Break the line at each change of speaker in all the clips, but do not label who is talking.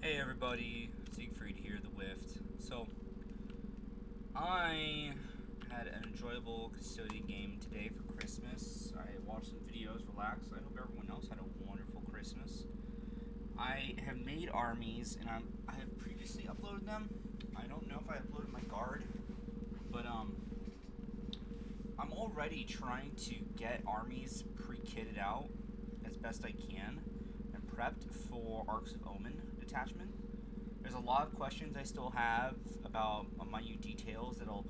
Hey everybody, Siegfried here, the Wift. So, I had an enjoyable custodian game today for Christmas. I watched some videos, relaxed. I hope everyone else had a wonderful Christmas. I have made armies, and I have previously uploaded them. I don't know if I uploaded my guard, but I'm already trying to get armies pre-kitted out as best I can and prepped for Arcs of Omen detachment. There's a lot of questions I still have about minute details that'll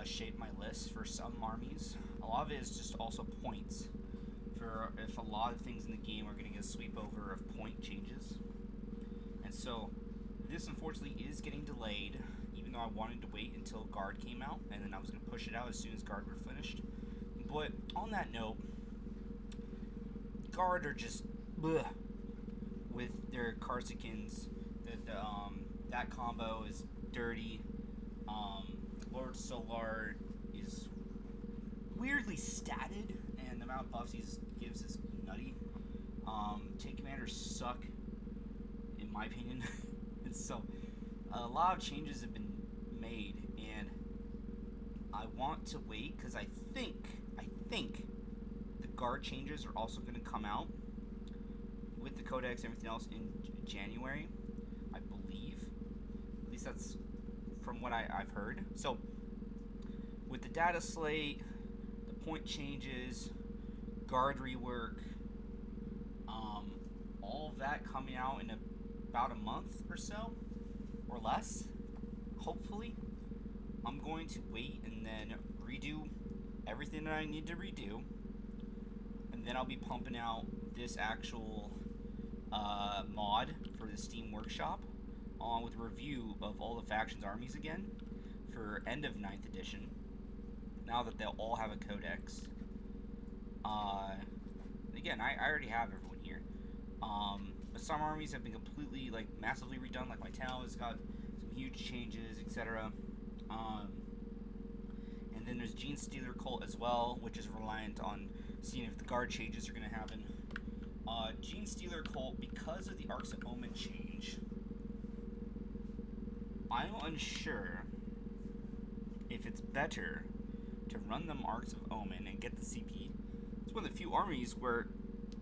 shape my list for some armies. A lot of it is just also points for if a lot of things in the game are getting a sweep over of point changes. And so this unfortunately is getting delayed, even though I wanted to wait until Guard came out, and then I was going to push it out as soon as Guard were finished. But on that note, Guard are just bleh, with their Carsicans. That combo is dirty. Lord Solar is weirdly statted, and the amount of buffs he gives is nutty. Tank commanders suck, in my opinion. And so, a lot of changes have been made, and I want to wait because I think the guard changes are also going to come out with the codex and everything else in January, I believe. At least that's from what I've heard. So, with the data slate, the point changes, guard rework, all of that coming out in about a month or so, or less, hopefully, I'm going to wait and then redo everything that I need to redo, and then I'll be pumping out this actual mod for the Steam Workshop, along with a review of all the factions armies again for end of 9th edition, now that they'll all have a codex. Again, I already have everyone here. But some armies have been completely, massively redone, like my town has got some huge changes, etc. And then there's Gene Stealer Cult as well, which is reliant on seeing if the guard changes are going to happen. Gene Stealer Cult, because of the Arcs of Omen change, I'm unsure if it's better to run them Arcs of Omen and get the CP. It's one of the few armies where,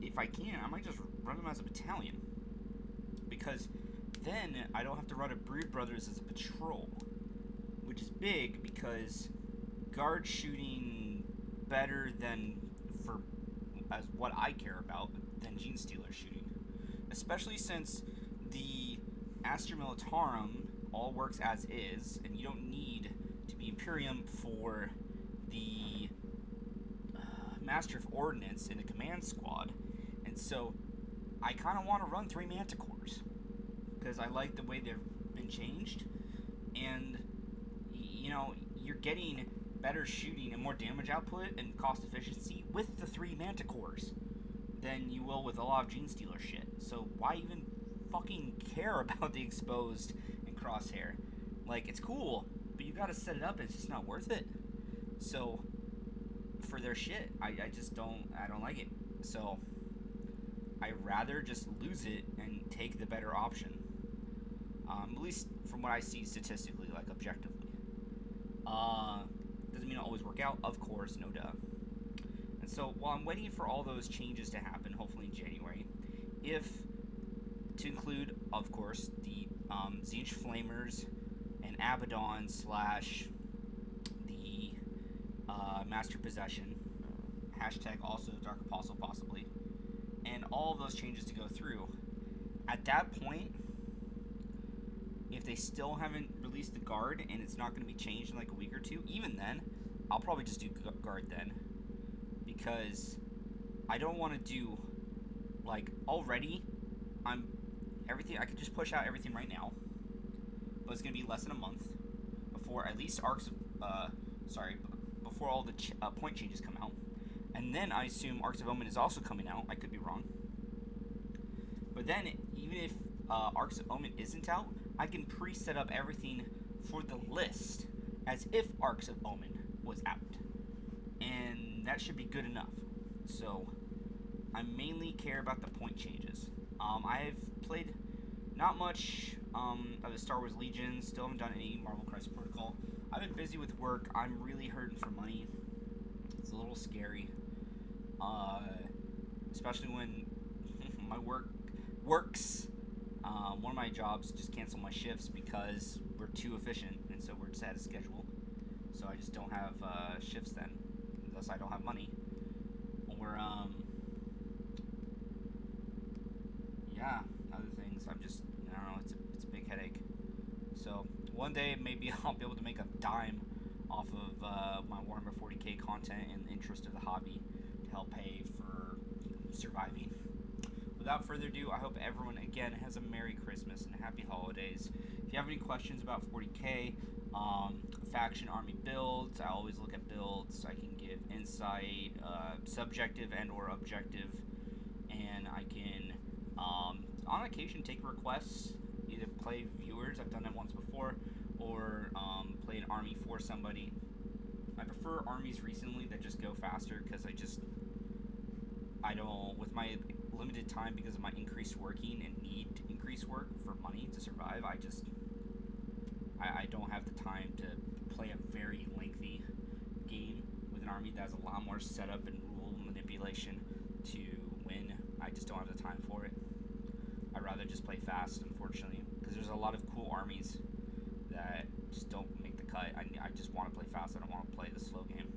if I can, I might just run them as a battalion. Because then I don't have to run a Brood Brothers as a patrol, which is big because guard shooting better than, for as what I care about, than Gene Stealer shooting. Especially since the Astra Militarum all works as is, and you don't need to be Imperium for the Master of Ordnance in a command squad. And so I kind of want to run 3 Manticores because I like the way they've been changed, and you're getting better shooting and more damage output and cost efficiency with the 3 Manticores than you will with a lot of Gene Stealer shit. So why even fucking care about the exposed and crosshair? Like, it's cool, but you gotta set it up and it's just not worth it. So for their shit, I don't like it. So I'd rather just lose it and take the better option. At least from what I see statistically, like objectively. Doesn't mean it'll always work out, of course, no duh. And so while I'm waiting for all those changes to happen, hopefully in January, to include, of course, the Tzeentch Flamers and Abaddon / the Master Possession, hashtag also Dark Apostle possibly, and all of those changes to go through. At that point, if they still haven't released the guard and it's not going to be changed in like a week or two, even then, I'll probably just do guard then. Because I don't want to do, already, I could just push out everything right now. But it's going to be less than a month before at least before all the point changes come out. And then I assume Arcs of Omen is also coming out. I could be wrong. But then, even if Arcs of Omen isn't out, I can pre-set up everything for the list as if Arcs of Omen was out. And that should be good enough. So, I mainly care about the point changes. I've played Not much of the Star Wars Legion. Still haven't done any Marvel Crisis Protocol. I've been busy with work. I'm really hurting for money. It's a little scary. Especially when my works. One of my jobs just canceled my shifts because we're too efficient, and so we're just out of schedule. So I just don't have shifts then, thus I don't have money. Or yeah, other things. I'm just, I don't know. It's a big headache. So one day maybe I'll be able to make a dime off of my Warhammer 40k content and the interest of the hobby to help pay for surviving. Without further ado, I hope everyone again has a Merry Christmas and Happy Holidays. If you have any questions about 40k, faction army builds, I always look at builds. I can give insight, subjective and or objective, and I can on occasion take requests, either play viewers, I've done that once before, or play an army for somebody. I prefer armies recently that just go faster because I don't, with my limited time because of my increased working and need to increase work for money to survive, I don't have the time to play a very lengthy game with an army that has a lot more setup and rule manipulation to win. I just don't have the time for it. I'd rather just play fast, unfortunately, because there's a lot of cool armies that just don't make the cut. I just want to play fast. I don't want to play the slow game.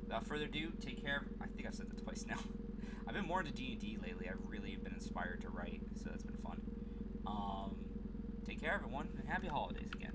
Without further ado, take care. I think I've said that twice now. I've been more into D&D lately. I've really been inspired to write, so that's been fun. Take care, everyone, and happy holidays again.